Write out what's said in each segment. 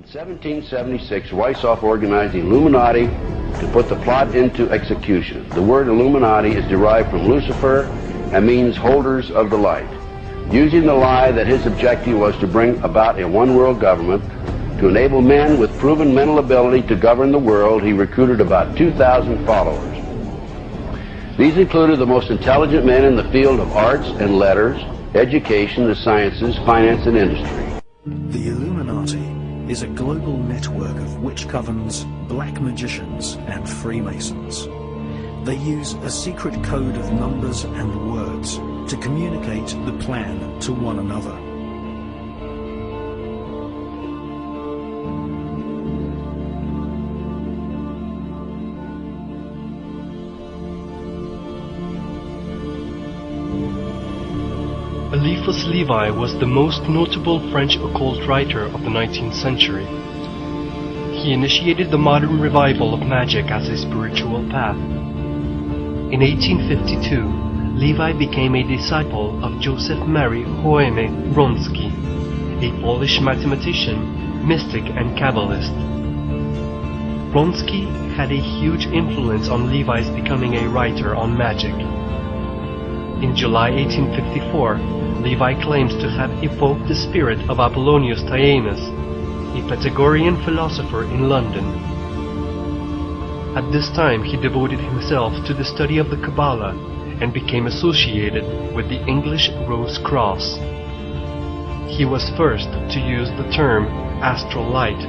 In 1776, Weishaupt organized the Illuminati to put the plot into execution. The word Illuminati is derived from Lucifer and means holders of the light. Using the lie that his objective was to bring about a one-world government, to enable men with proven mental ability to govern the world, he recruited about 2,000 followers. These included the most intelligent men in the field of arts and letters, education, the sciences, finance, and industry. The Illuminati is a global network of witch covens, black magicians, and Freemasons. They use a secret code of numbers and words to communicate the plan to one another. Eliphas Levi was the most notable French occult writer of the 19th century. He initiated the modern revival of magic as a spiritual path. In 1852, Levi became a disciple of Joseph Mary Hoeme Wronski, a Polish mathematician, mystic, and Kabbalist. Wronski had a huge influence on Levi's becoming a writer on magic. In July 1854, Levi claims to have evoked the spirit of Apollonius Tianus, a Pythagorean philosopher in London. At this time, he devoted himself to the study of the Kabbalah and became associated with the English Rose Cross. He was first to use the term astral light,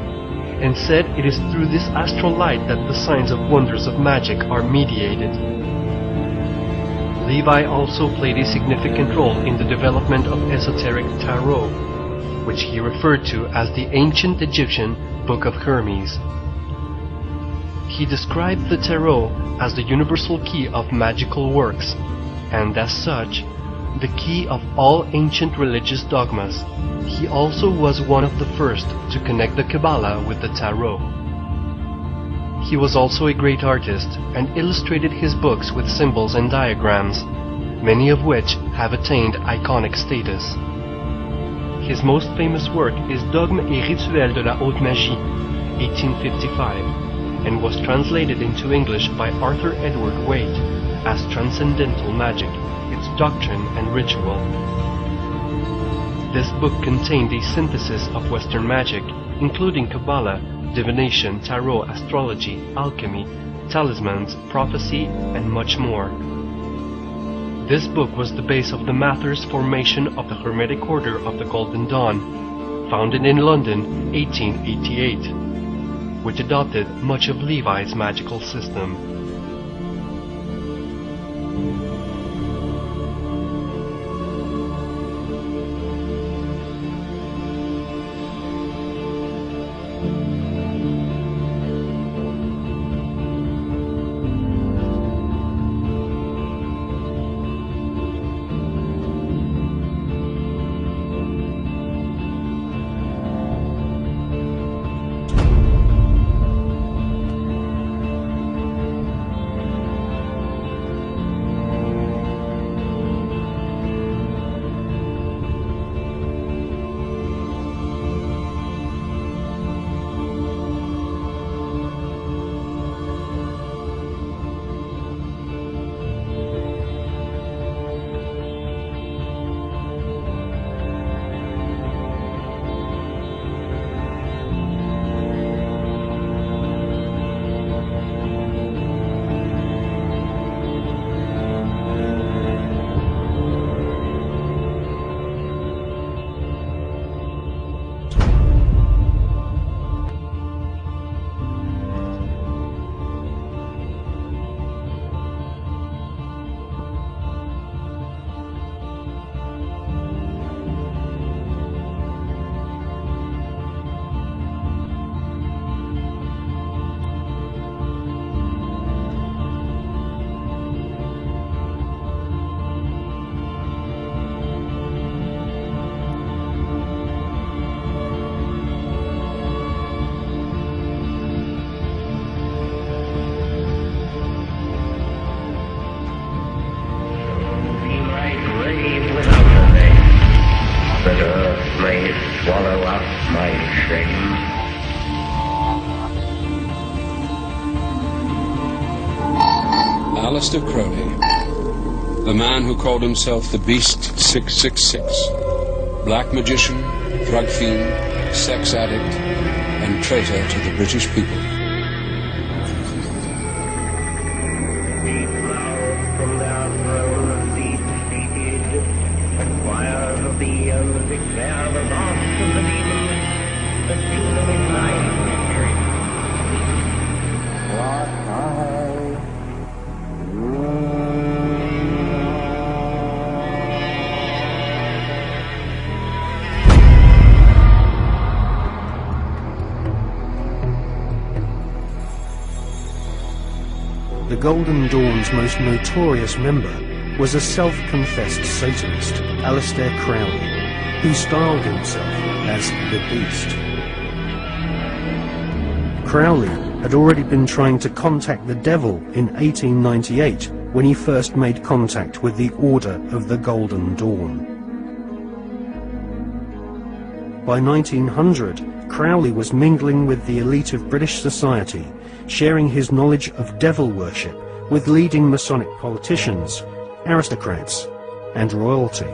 and said it is through this astral light that the signs of wonders of magic are mediated. Levi also played a significant role in the development of esoteric tarot, which he referred to as the ancient Egyptian Book of Hermes. He described the tarot as the universal key of magical works, and as such, the key of all ancient religious dogmas. He also was one of the first to connect the Kabbalah with the tarot. He was also a great artist and illustrated his books with symbols and diagrams, many of which have attained iconic status. His most famous work is Dogmes et Rituels de la Haute Magie, 1855, and was translated into English by Arthur Edward Waite as Transcendental Magic, its Doctrine and Ritual. This book contained a synthesis of Western magic, including Kabbalah, divination, tarot, astrology, alchemy, talismans, prophecy, and much more. This book was the base of the Mathers formation of the Hermetic Order of the Golden Dawn, founded in London 1888, which adopted much of Levi's magical system. That earth may swallow up my shame. Aleister Crowley, the man who called himself the Beast 666, black magician, drug fiend, sex addict, and traitor to the British people. From their throne of these defeated, and choirs of the eons declare the last of the demons, the kingdom is thine. What The Golden Dawn's most notorious member was a self-confessed Satanist, Aleister Crowley, who styled himself as the Beast. Crowley had already been trying to contact the devil in 1898 when he first made contact with the Order of the Golden Dawn. By 1900, Crowley was mingling with the elite of British society, sharing his knowledge of devil worship with leading Masonic politicians, aristocrats, and royalty.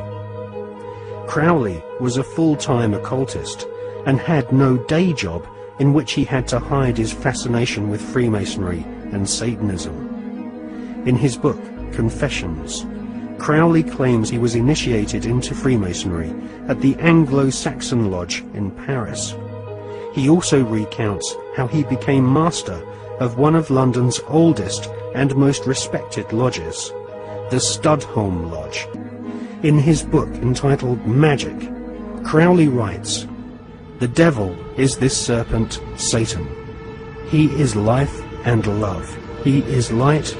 Crowley was a full-time occultist and had no day job in which he had to hide his fascination with Freemasonry and Satanism. In his book, Confessions, Crowley claims he was initiated into Freemasonry at the Anglo-Saxon Lodge in Paris. He also recounts how he became master of one of London's oldest and most respected lodges, the Studholme Lodge. In his book entitled Magic, Crowley writes, "The devil is this serpent, Satan. He is life and love. He is light,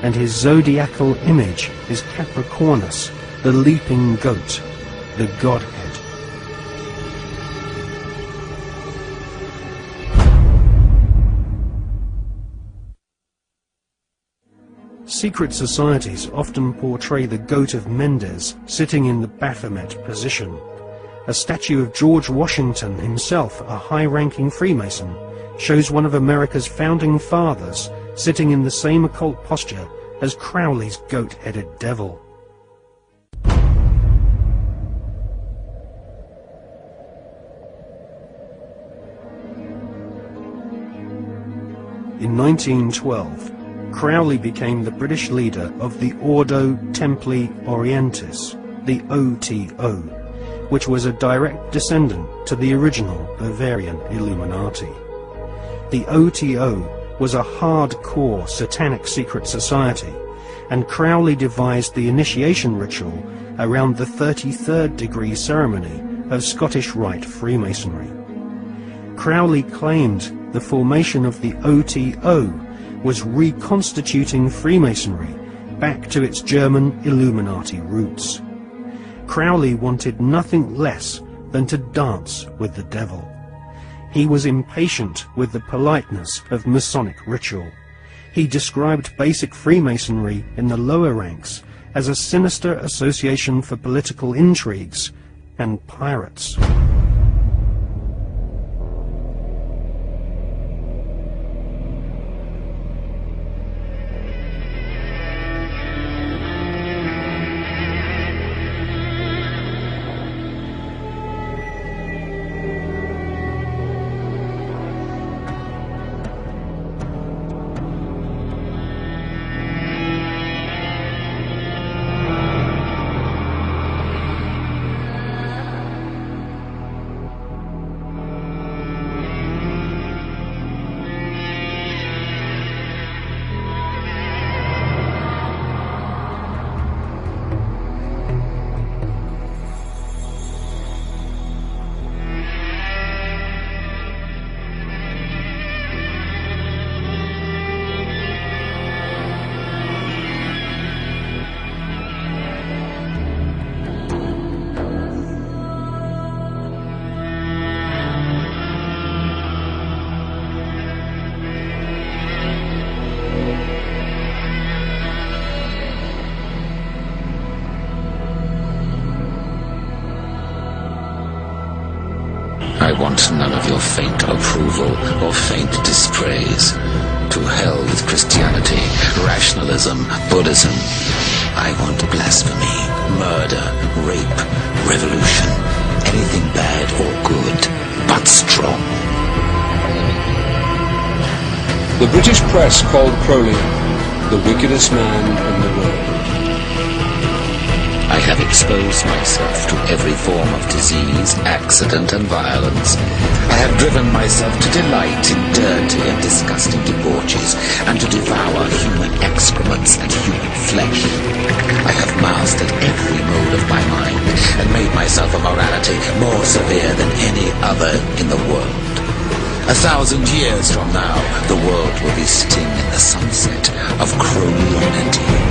and his zodiacal image is Capricornus, the leaping goat, the Godhead." Secret societies often portray the Goat of Mendes sitting in the Baphomet position. A statue of George Washington himself, a high-ranking Freemason, shows one of America's founding fathers sitting in the same occult posture as Crowley's goat-headed devil. In 1912, Crowley became the British leader of the Ordo Templi Orientis, the OTO, which was a direct descendant to the original Bavarian Illuminati. The OTO was a hardcore satanic secret society, and Crowley devised the initiation ritual around the 33rd degree ceremony of Scottish Rite Freemasonry. Crowley claimed the formation of the OTO was reconstituting Freemasonry back to its German Illuminati roots. Crowley wanted nothing less than to dance with the devil. He was impatient with the politeness of Masonic ritual. He described basic Freemasonry in the lower ranks as a sinister association for political intrigues and pirates. I want none of your faint approval or faint dispraise. To To hell with Christianity, rationalism, Buddhism. I want blasphemy, murder, rape, revolution. Anything bad or good, but strong. The British press called Crowley the wickedest man in the world. I have exposed myself to every form of disease, accident, and violence. I have driven myself to delight in dirty and disgusting debauches, and to devour human excrements and human flesh. I have mastered every mode of my mind, and made myself a morality more severe than any other in the world. 1,000 years from now, the world will be sitting in the sunset of Crowley.